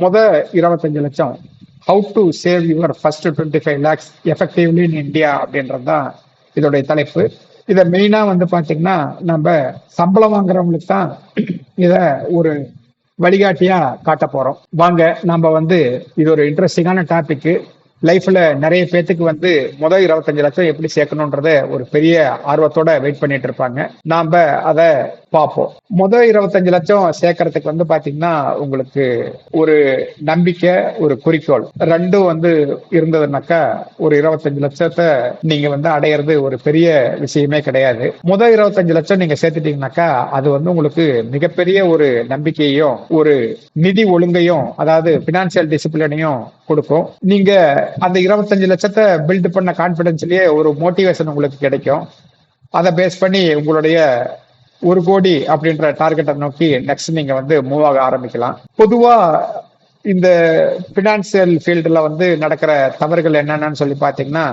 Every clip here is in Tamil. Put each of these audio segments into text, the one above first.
முத 25 லட்சம் how to save your first 25 lakhs effectively in India அப்படின்றது தான் இதோடைய தலைப்பு. இதை மெயினா வந்து பாத்தீங்கன்னா நம்ம சம்பளம் வாங்குறவங்களுக்கு தான் இத ஒரு வழிகாட்டியா காட்ட போறோம். வாங்க நம்ம வந்து இது ஒரு இன்ட்ரெஸ்டிங்கான டாபிக். லைஃப்ல நிறைய பேத்துக்கு வந்து முதல் 25 லட்சம் எப்படி சேர்க்கணும்ன்றத ஒரு பெரிய ஆர்வத்தோட வெயிட் பண்ணிட்டு இருப்பாங்க. நாம அதை பார்ப்போம். முதல் 25 லட்சம் சேர்க்கறதுக்கு வந்து பாத்தீங்கன்னா உங்களுக்கு ஒரு நம்பிக்கை, ஒரு குறிக்கோள் ரெண்டும் வந்து இருந்ததுனாக்கா ஒரு 25 லட்சத்தை நீங்க வந்து அடையிறது ஒரு பெரிய விஷயமே கிடையாது. முதல் 25 லட்சம் நீங்க சேர்த்துட்டீங்கன்னாக்கா அது வந்து உங்களுக்கு மிகப்பெரிய ஒரு நம்பிக்கையையும் ஒரு நிதி ஒழுங்கையும், அதாவது பினான்சியல் டிசிப்ளினையும் கொடுக்கும். நீங்க அந்த 25 லட்சத்தை பில்ட் பண்ண கான்பிடன்ஸ்லயே ஒரு மோட்டிவேஷன் உங்களுக்கு கிடைக்கும். அதை பேஸ் பண்ணி உங்களுடைய 1 கோடி அப்படின்ற டார்கெட்டை நோக்கி நெக்ஸ்ட் நீங்க வந்து மூவ் ஆக ஆரம்பிக்கலாம். பொதுவா இந்த பினான்சியல் ஃபீல்டுல வந்து நடக்கிற தவறுகள் என்னென்னு சொல்லி பாத்தீங்கன்னா,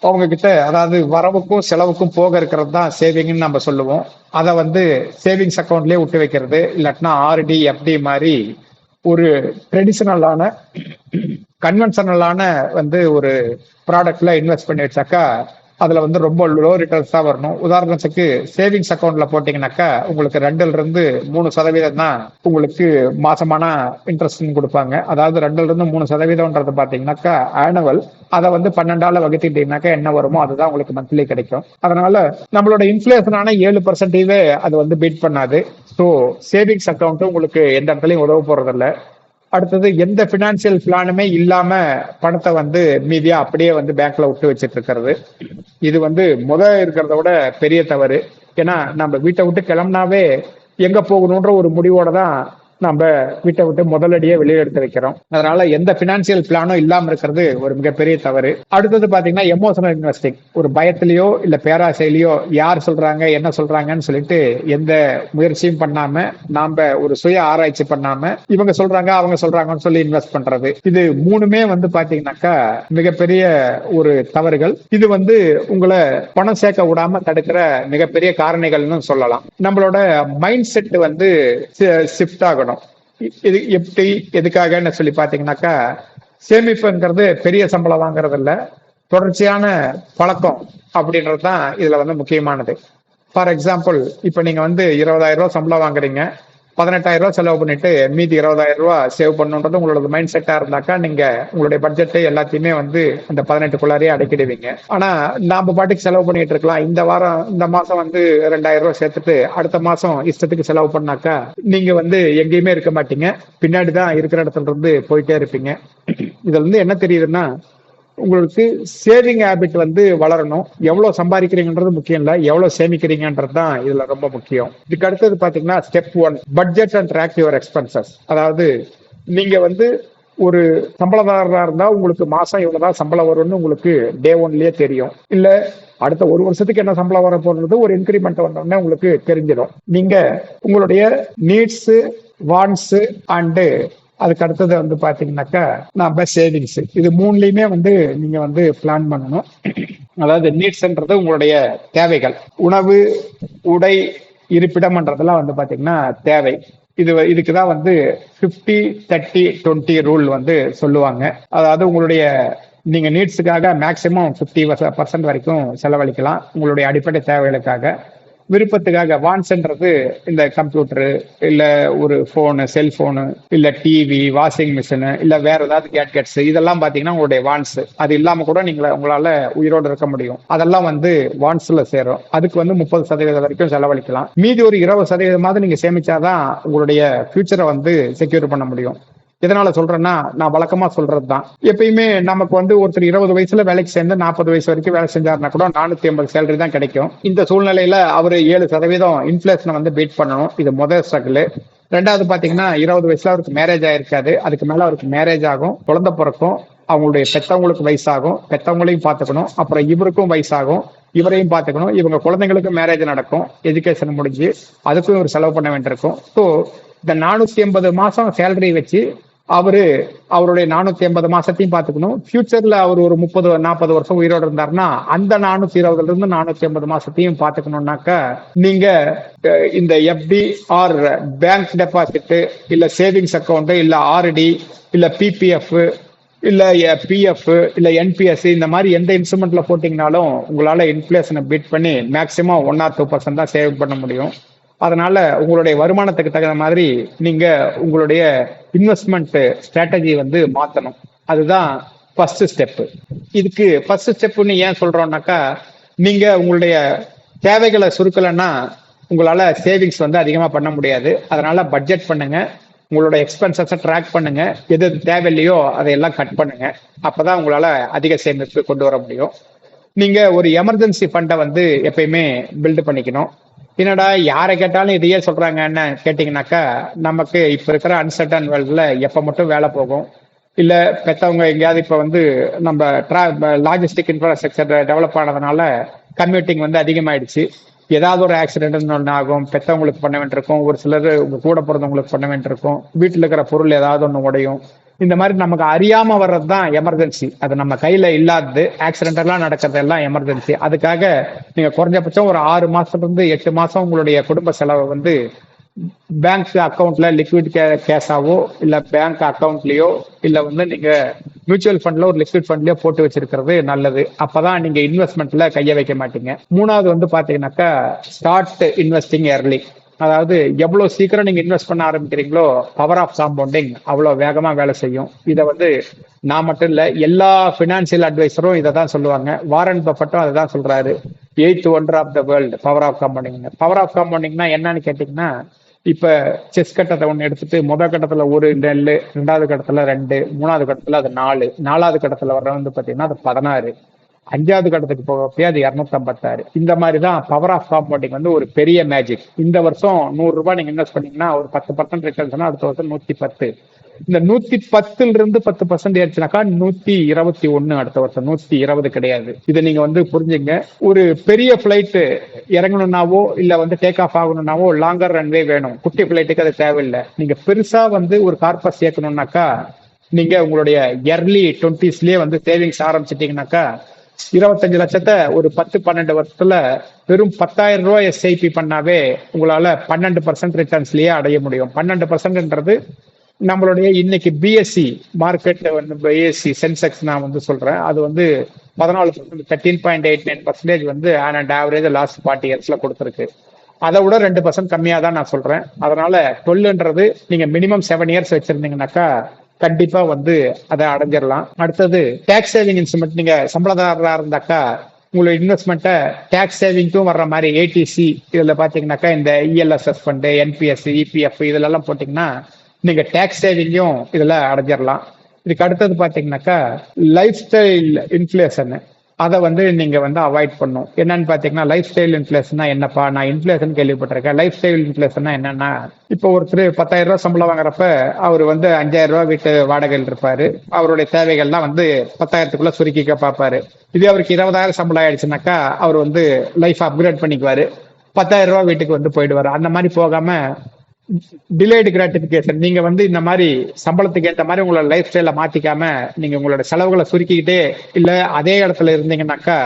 அவங்க கிட்ட அதாவது வரவுக்கும் செலவுக்கும் போக இருக்கிறது தான் சேவிங்னு நம்ம சொல்லுவோம். அதை வந்து சேவிங்ஸ் அக்கௌண்ட்லயே விட்டு வைக்கிறது, இல்லாட்டினா ஆர்டி எஃப்டி மாதிரி ஒரு ட்ரெடிஷனலான கன்வென்ஷனலான வந்து ஒரு ப்ராடக்ட்ல இன்வெஸ்ட் பண்ணி வச்சாக்கா அதுல வந்து ரொம்ப லோ ரிட்டர்ன்ஸ் தான் வரணும். உதாரணத்துக்கு சேவிங்ஸ் அக்கௌண்ட்ல போட்டீங்கன்னாக்கா உங்களுக்கு 2-3% தான் உங்களுக்கு மாசமான இன்ட்ரெஸ்ட் கொடுப்பாங்க. அதாவது 2-3% பாத்தீங்கன்னாக்கா ஆனுவல். அதை வந்து 12ஆல வகுத்துட்டீங்கன்னாக்கா என்ன வருமோ அதுதான் உங்களுக்கு மந்த்லி கிடைக்கும். அதனால நம்மளோட இன்ஃபிளேஷனான 7% அது வந்து பீட் பண்ணாது. ஸோ சேவிங்ஸ் அக்கௌண்ட் உங்களுக்கு எந்த இடத்துலயும் உதவ போறதில்ல. அடுத்தது எந்த பினான்சியல் பிளானுமே இல்லாம பணத்தை வந்து மீதியா அப்படியே வந்து பேங்க்ல விட்டு வச்சிட்டு இருக்கிறது, இது வந்து இருக்கிறத விட பெரிய தவறு. ஏன்னா நம்ம வீட்டை விட்டு கிளம்புனாவே எங்க போகணுன்ற ஒரு முடிவோட தான் நம்ம வீட்டை விட்டு முதலடியே வெளியே எடுத்து வைக்கிறோம். அதனால எந்த பினான்சியல் பிளானும் இல்லாம இருக்கிறது ஒரு மிகப்பெரிய தவறு. அடுத்தது பாத்தீங்கன்னா எமோஷனல் இன்வெஸ்டிங். ஒரு பயத்திலயோ இல்ல பேராசையிலயோ யார் சொல்றாங்க என்ன சொல்றாங்கன்னு சொல்லிட்டு எந்த முயற்சியும் பண்ணாம நாம ஒரு சுய ஆராய்ச்சி பண்ணாம இவங்க சொல்றாங்க அவங்க சொல்றாங்கன்னு சொல்லி இன்வெஸ்ட் பண்றது, இது 3மே வந்து பாத்தீங்கன்னாக்கா மிகப்பெரிய ஒரு தவறுகள். இது வந்து உங்களை பணம் சேர்க்க விடாம தடுக்கிற மிகப்பெரிய காரணிகள்னு சொல்லலாம். நம்மளோட மைண்ட் செட் வந்து ஷிஃப்ட் ஆகணும். இது எப்படி எதுக்காகன்னு சொல்லி பாத்தீங்கன்னாக்கா, சேமிப்புங்கிறது பெரிய சம்பளம் வாங்குறது இல்ல, தொடர்ச்சியான பழக்கம் அப்படின்றது தான் இதுல வந்து முக்கியமானது. ஃபார் எக்ஸாம்பிள், இப்ப நீங்க வந்து 20,000 ரூபாய் சம்பளம் வாங்குறீங்க, 18,000 ரூபாய் செலவு பண்ணிட்டு மீதி 20,000 ரூபாய் சேவ் பண்ணுன்றது உங்களோட மைண்ட் செட்டா இருந்தாக்கா நீங்க உங்களுடைய பட்ஜெட் எல்லாத்தையுமே வந்து அந்த 18க்குள்ளாரே அடக்கிடுவீங்க. ஆனா நாம பாட்டுக்கு செலவு பண்ணிட்டு இருக்கலாம். இந்த மாசம் வந்து 2,000 ரூபாய் சேர்த்துட்டு அடுத்த மாசம் இஷ்டத்துக்கு செலவு பண்ணாக்கா நீங்க வந்து எங்கேயுமே இருக்க மாட்டீங்க, பின்னாடிதான் இருக்கிற இடத்துல இருந்து போயிட்டே இருப்பீங்க. இதுல இருந்து என்ன தெரியுதுன்னா, உங்களுக்கு சேவிங் ஹேபிட் வந்து வளரணும். எவ்வளவு சம்பாதிக்கிறீங்கன்றது முக்கியம் இல்ல, எவ்வளவு சேமிக்கிறீங்கன்றது தான் இதுல ரொம்ப முக்கியம். இதுக்கு அடுத்தது பாத்தீங்கன்னா step 1, budget and track your expenses. அதாவது நீங்க வந்து ஒரு சம்பளதாரரா இருந்தா உங்களுக்கு மாசம் இவ்வளவுதான் சம்பளம் வரும்னு உங்களுக்கு டே 1லயே தெரியும். இல்ல அடுத்த 1 வருஷத்துக்கு என்ன சம்பளம் வர போறது ஒரு இன்கிரிமெண்ட் வந்தோடனே உங்களுக்கு தெரிஞ்சிடும். நீங்க உங்களுடைய நீட்ஸ், வான்ட்ஸ் அண்ட் அதுக்கு அடுத்தது வந்து பாத்தீங்கன்னாக்கா நம்ம சேவிங்ஸ், இது 3லயுமே வந்து நீங்க வந்து பிளான் பண்ணணும். அதாவது நீட்ஸ்ன்றது உங்களுடைய தேவைகள், உணவு, உடை, இருப்பிடம்ன்றதெல்லாம் வந்து பாத்தீங்கன்னா தேவை. இதுக்குதான் வந்து 50-30-20 ரூல் வந்து சொல்லுவாங்க. அதாவது உங்களுடைய நீங்க நீட்ஸுக்காக மேக்சிமம் 50% வரைக்கும் செலவழிக்கலாம் உங்களுடைய அடிப்படை தேவைகளுக்காக. விருப்பத்துக்காக வான்ஸ்ன்றது இந்த கம்ப்யூட்டரு இல்ல ஒரு போனு, செல்போனு இல்ல டிவி, வாஷிங் மிஷின் இல்ல வேற ஏதாவது கேட்கெட்ஸ், இதெல்லாம் பாத்தீங்கன்னா உங்களுடைய வான்ஸ். அது இல்லாம கூட உங்களால உயிரோடு இருக்க முடியும். அதெல்லாம் வந்து வான்ஸ்ல சேரும். அதுக்கு வந்து 30% வரைக்கும் செலவழிக்கலாம். மீதி ஒரு 20% நீங்க சேமிச்சாதான் உங்களுடைய ஃபியூச்சரை வந்து செக்யூர் பண்ண முடியும். எதனால சொல்றேன்னா, நான் வழக்கமா சொல்றதுதான், எப்பயுமே நமக்கு வந்து ஒருத்தர் 20 வயசுல வேலைக்கு சேர்ந்து 40 வயசு வரைக்கும் வேலை செஞ்சாருன்னா கூட 450 சேலரி தான் கிடைக்கும். இந்த சூழ்நிலையில அவரு 7% இன்ஃபிளேஷனை வந்து பீட் பண்ணணும். இது முதல் ஸ்ட்ரகிள். ரெண்டாவது பாத்தீங்கன்னா 20 வயசுல அவருக்கு மேரேஜ் ஆயிருக்காது, அதுக்கு மேல அவருக்கு மேரேஜ் ஆகும், குழந்தை பிறக்கும், அவங்களுடைய பெத்தவங்களுக்கு வயசாகும், பெத்தவங்களையும் பாத்துக்கணும், அப்புறம் இவருக்கும் வயசாகும், இவரையும் பாத்துக்கணும், இவங்க குழந்தைங்களுக்கும் மேரேஜ் நடக்கும், எஜுகேஷன் முடிஞ்சு அதுக்கும் ஒரு செலவு பண்ண வேண்டியிருக்கும். ஸோ இந்த 450 மாசம் சேலரி வச்சு அவரு அவருடைய 450 மாசத்தையும் பாத்துக்கணும். ஃபியூச்சர்ல அவர் ஒரு 30-40 வருஷம் உயிரோடு இருந்தாருன்னா அந்த 420 இருந்து 450 மாசத்தையும் பாத்துக்கணும்னாக்கா நீங்க இந்த எஃப்டி ஆர் பேங்க் டெபாசிட் இல்ல சேவிங்ஸ் அக்கௌண்ட் இல்ல ஆர்டி இல்ல பிபிஎஃப் இல்ல பிஎஃப் இல்ல என்பிஎஸ் இந்த மாதிரி எந்த இன்ஸ்ட்ருமெண்ட்ல போட்டீங்கனாலும் உங்களால இன்ஃபிளேஷனை பீட் பண்ணி மேக்சிமம் 1 or 2% தான் சேவ் பண்ண முடியும். அதனால உங்களுடைய வருமானத்துக்கு தகுந்த மாதிரி நீங்க உங்களுடைய இன்வெஸ்ட்மெண்ட் ஸ்ட்ராட்டஜி வந்து மாத்தணும். அதுதான் ஃபர்ஸ்ட் ஸ்டெப். இதுக்கு ஃபர்ஸ்ட் ஸ்டெப்னு ஏன் சொல்றோம்னாக்கா நீங்க உங்களுடைய தேவைகளை சுருக்கலைன்னா உங்களால சேவிங்ஸ் வந்து அதிகமா பண்ண முடியாது. அதனால பட்ஜெட் பண்ணுங்க, உங்களோட எக்ஸ்பென்சஸை ட்ராக் பண்ணுங்க, எது தேவையில்லையோ அதையெல்லாம் கட் பண்ணுங்க. அப்பதான் உங்களால அதிக சேமிப்பு கொண்டு வர முடியும். நீங்க ஒரு எமர்ஜென்சி ஃபண்டை வந்து எப்பயுமே பில்டு பண்ணிக்கணும். என்னடா யாரை கேட்டாலும் இதையே சொல்றாங்கன்னு கேட்டீங்கன்னாக்கா நமக்கு இப்ப இருக்கிற அன்சர்டன் வேர்ல்டுல எப்ப மட்டும் வேலை போகும், இல்ல பெத்தவங்க எங்கேயாவது இப்ப வந்து நம்ம லாஜிஸ்டிக் இன்ஃப்ராஸ்ட்ரக்சர் டெவலப் ஆனதுனால கம்யூட்டிங் வந்து அதிகமாயிடுச்சு. ஏதாவது ஒரு ஆக்சிடென்ட் ஒன்று ஆகும், பெத்தவங்களுக்கு பண்ண வேண்டியிருக்கும், ஒரு சிலர் உங்க கூட பிறந்தவங்களுக்கு பண்ண வேண்டியிருக்கும், வீட்டில் இருக்கிற பொருள் ஏதாவது ஒன்று உடையும். இந்த மாதிரி நமக்கு அறியாம வர்றது தான் எமர்ஜென்சி. அது நம்ம கையில இல்லாதது, ஆக்சிடென்டெல்லாம் நடக்கிறது எல்லாம் எமர்ஜென்சி. அதுக்காக நீங்க குறைஞ்சபட்சம் ஒரு 6 மாசத்துல இருந்து 8 மாசம் உங்களுடைய குடும்ப செலவை வந்து பேங்க் அக்கௌண்ட்ல லிக்விட் கேஷாவோ இல்ல பேங்க் அக்கௌண்ட்லயோ இல்ல வந்து நீங்க மியூச்சுவல் ஃபண்ட்ல ஒரு லிக்விட் ஃபண்ட்லயோ போட்டு வச்சிருக்கிறது நல்லது. அப்பதான் நீங்க இன்வெஸ்ட்மெண்ட்ல கைய வைக்க மாட்டீங்க. மூணாவது வந்து பாத்தீங்கன்னாக்கா ஸ்டார்ட் இன்வெஸ்டிங் ஏர்லி. அதாவது எவ்வளவு சீக்கிரம் நீங்க இன்வெஸ்ட் பண்ண ஆரம்பிக்கிறீங்களோ பவர் ஆஃப் காம்பவுண்டிங் அவ்வளவு வேகமா வேலை செய்யும். இதை வந்து நான் மட்டும் இல்ல, எல்லா பினான்சியல் அட்வைசரும் இதை தான் சொல்லுவாங்க. வாரன் பஃபெட்டும் அதை தான் சொல்றாரு. 8th wonder of the world power of compounding. Power of காம்பவுண்டிங்னா என்னன்னு கேட்டீங்கன்னா, இப்ப செஸ் கட்டத்தை ஒண்ணு எடுத்துட்டு முதல் கட்டத்துல ஒரு நெல், 2வது கட்டத்துல 2, 3வது கட்டத்துல அது 4, 4வது கட்டத்துல வர்ற வந்து பாத்தீங்கன்னா அது 16, 5வது கட்டத்துக்கு போகப்பே அது 256. இந்த மாதிரிதான் பவர் ஆஃப் காம்பவுண்டிங் வந்து ஒரு பெரிய மேஜிக். இந்த வருஷம் 100 ரூபாய் நீங்க இன்வெஸ்ட் பண்ணீங்கன்னா ஒரு 10% ரிட்டர்ன்ஸ்னா அடுத்த வருஷம் 110. இந்த 110ல இருந்து 10% ஏறிச்சுனாக்கா 121, அடுத்த வருஷம் 120 கிடையாது. இதை நீங்க வந்து புரிஞ்சுங்க. ஒரு பெரிய பிளைட் இறங்கணும்னாவோ இல்ல வந்து டேக் ஆஃப் ஆகணும்னாவோ லாங்கர் ரன்வே வேணும். குட்டி பிளைட்டுக்கு அது தேவையில்லை. நீங்க பெருசா வந்து ஒரு கார்பஸ் சேர்க்கணும்னாக்கா நீங்க உங்களுடைய early 20sலயே வந்து சேவிங்ஸ் ஆரம்பிச்சிட்டீங்கன்னாக்கா 25 லட்சத்தை ஒரு 10-12 வருஷத்துல வெறும் 10,000 ரூபாய் எஸ்ஐபி பண்ணாவே உங்களால 12% ரிட்டர்ன்ஸ்லயே அடைய முடியும். 12%ன்றது நம்மளுடைய இன்னைக்கு பிஎஸ்சி மார்க்கெட் வந்து பிஎஸ்சி சென்செக்ஸ் நான் வந்து சொல்றேன். அது வந்து 14%, 13.89% வந்து ஆவரேஜ் லாஸ்ட் 40 இயர்ஸ்ல கொடுத்துருக்கு. அதை விட 2% கம்மியா தான் நான் சொல்றேன். அதனால 12ன்றது நீங்க மினிமம் 7 இயர்ஸ் வச்சிருந்தீங்கன்னாக்கா கண்டிப்பா வந்து அதை அடைஞ்சிடலாம். அடுத்தது டேக்ஸ் சேவிங் இன்ஸ்ட்ருமெண்ட். நீங்க சம்பளதாரரா இருந்தாக்கா உங்களோட இன்வெஸ்ட்மெண்ட்டை டேக்ஸ் சேவிங்க்கும் வர்ற மாதிரி ஏடிசி இதுல பாத்தீங்கன்னாக்கா இந்த இஎல்எஸ்எஸ் ஃபண்டு, என்பிஎஸ், இபிஎஃப் இதுல எல்லாம் போட்டீங்கன்னா நீங்க டேக்ஸ் சேவிங்கும் இதுல அடைஞ்சிடலாம். இதுக்கு அடுத்தது பாத்தீங்கன்னாக்கா லைஃப் ஸ்டைல் இன்ஃபிளேஷன், அதை வந்து நீங்க வந்து அவாய்ட் பண்ணும். என்னன்னு பாத்தீங்கன்னா லைஃப் ஸ்டைல் இன்ஃபிளேஷன்னா என்னப்பா, நான் இன்ஃபிளேஷன் கேள்விப்பட்டிருக்கேன். லைஃப் ஸ்டைல் இன்ஃபிளேஷன்னா என்னன்னா, இப்போ ஒருத்தர் 10,000 ரூபாய் சம்பளம் வாங்குறப்ப அவர் வந்து 5,000 ரூபாய் வீட்டு வாடகையில் இருப்பாரு. அவருடைய தேவைகள்லாம் வந்து 10,000க்குள்ள சுருக்கிக்க பார்ப்பாரு. இதே அவருக்கு 20,000 சம்பளம் ஆயிடுச்சுனாக்கா அவர் வந்து லைஃப் அப்கிரேட் பண்ணிக்குவாரு, 10,000 ரூபாய் வீட்டுக்கு வந்து போயிடுவாரு. அந்த மாதிரி போகாம டிலேடு கிராட்டிபிகேஷன், நீங்க வந்து இந்த மாதிரி சம்பளத்துக்கு ஏற்ற மாதிரி உங்களோட லைஃப் ஸ்டைல மாத்திக்காம நீங்க உங்களோட செலவுகளை சுருக்கிக்கிட்டே இல்ல அதே இடத்துல இருந்தீங்கன்னாக்கா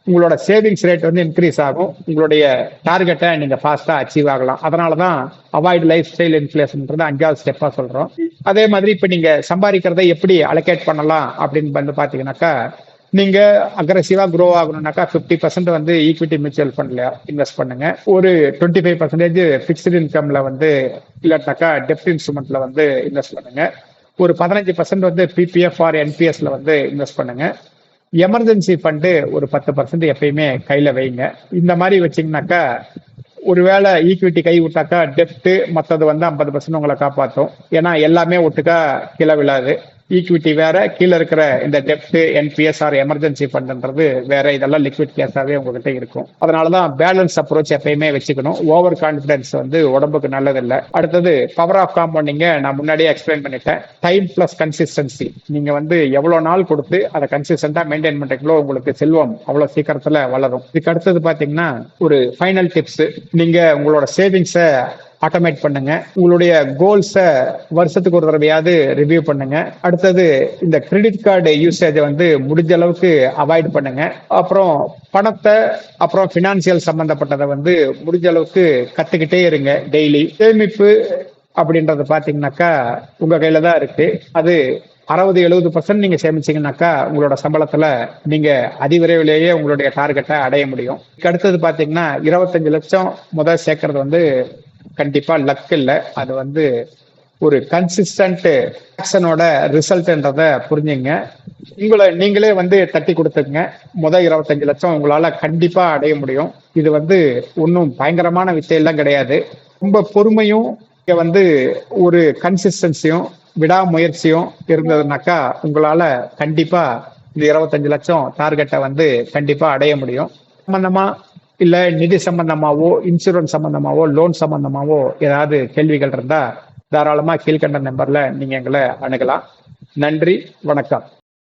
உங்களோட சேவிங்ஸ் ரேட் வந்து இன்க்ரீஸ் ஆகும். உங்களுடைய டார்கெட்டை நீங்க ஃபாஸ்டா அச்சீவ் ஆகலாம். அதனாலதான் அவாய்ட் லைஃப் ஸ்டைல் இன்ஃபிளேஷன்ன்றது 5வது ஸ்டெப்பா சொல்றோம். அதே மாதிரி இப்ப நீங்க சம்பாதிக்கிறதை எப்படி அலோகேட் பண்ணலாம் அப்படின்னு வந்து பாத்தீங்கன்னாக்கா, நீங்க அக்ரெசிவா க்ரோ ஆகணும்னாக்கா 50% வந்து ஈக்விட்டி மியூச்சுவல் ஃபண்ட்ல இன்வெஸ்ட் பண்ணுங்க. ஒரு 25% பிக்ஸ்டு இன்கம்ல வந்து இல்லாட்டாக்கா டெப்ட் இன்ஸ்ட்ருமெண்ட்ல வந்து இன்வெஸ்ட் பண்ணுங்க. ஒரு 15% வந்து பிபிஎஃப் ஆர் என்பிஎஸ்ல வந்து இன்வெஸ்ட் பண்ணுங்க. எமர்ஜென்சி ஃபண்டு ஒரு 10% எப்பயுமே கையில வைங்க. இந்த மாதிரி வச்சீங்கன்னாக்கா ஒருவேளை ஈக்விட்டி கை விட்டாக்கா டெப்ட் மற்றது வந்து 50% உங்களை காப்பாற்றும். ஏன்னா எல்லாமே ஒட்டுக்கா கீழே விழாது. ஈக்விட்டி வேற, கீழே இருக்கிற இந்த டெப்ட், என்பிஎஸ் ஆர் எமர்ஜென்சி ஃபண்ட்ன்றது வேற. இதெல்லாம் லிக்விட் கேஷாவே உங்ககிட்ட இருக்கும். அதனாலதான் பேலன்ஸ் அப்ரோச் எப்பயுமே வச்சுக்கணும். ஓவர் கான்பிடன்ஸ் வந்து உடம்புக்கு நல்லதில்லை. அடுத்தது பவர் ஆஃப் காம்பவுண்டிங்க நான் முன்னாடியே எக்ஸ்பிளைன் பண்ணிட்டேன். Time plus consistency. நீங்க வந்து எவ்வளவு நாள் கொடுத்து அதை கன்சிஸ்டன்டா மெயின்டைன் பண்றீங்களோ உங்களுக்கு செல்வம் அவ்வளவு சீக்கிரத்துல வளரும். இதுக்கு அடுத்தது பாத்தீங்கன்னா ஒரு ஃபைனல் டிப்ஸ். நீங்க உங்களோட சேவிங்ஸை ஆட்டோமேட் பண்ணுங்க. உங்களுடைய கோல்ஸை வருஷத்துக்கு ஒரு தடவையாவது ரிவ்யூ பண்ணுங்க. அடுத்தது இந்த கிரெடிட் கார்டு யூசேஜ் வந்து முடிஞ்ச அளவுக்கு அவாய்ட் பண்ணுங்க. அப்புறம் பணத்தை அப்புறம் பினான்சியல் சம்பந்தப்பட்டதை வந்து முடிஞ்ச அளவுக்கு கத்துக்கிட்டே இருங்க. டெய்லி சேமிப்பு அப்படின்றது பாத்தீங்கன்னாக்கா உங்க கையில தான் இருக்கு. அது 60-70% நீங்க சேமிச்சீங்கன்னாக்கா உங்களோட சம்பளத்துல நீங்க அதிவிரைவிலேயே உங்களுடைய டார்கெட்டை அடைய முடியும். அடுத்தது பாத்தீங்கன்னா 25 லட்சம் முதல் சேர்க்கறது வந்து கண்டிப்பா லக் இல்லை. அது வந்து ஒரு கன்சிஸ்டன்ட் ஆக்ஷனோட ரிசல்ட்ன்றத புரிஞ்சுங்க. உங்களை நீங்களே வந்து தட்டி கொடுத்துங்க. முதல் 25 லட்சம் உங்களால கண்டிப்பா அடைய முடியும். இது வந்து ஒன்றும் பயங்கரமான விஷயம் கிடையாது. ரொம்ப பொறுமையும் இங்க வந்து ஒரு கன்சிஸ்டன்சியும் விடாமுயற்சியும் இருந்ததுனாக்கா உங்களால கண்டிப்பா இந்த 25 லட்சம் டார்கெட்டை வந்து கண்டிப்பா அடைய முடியும். சம்பந்தமா இல்ல நிதி சம்பந்தமாவோ இன்சூரன்ஸ் சம்பந்தமாவோ லோன் சம்பந்தமாவோ ஏதாவது கேள்விகள் இருந்தா தாராளமா கீழ்கண்ட நம்பர்ல நீங்க எங்களை அணுகலாம். நன்றி, வணக்கம்.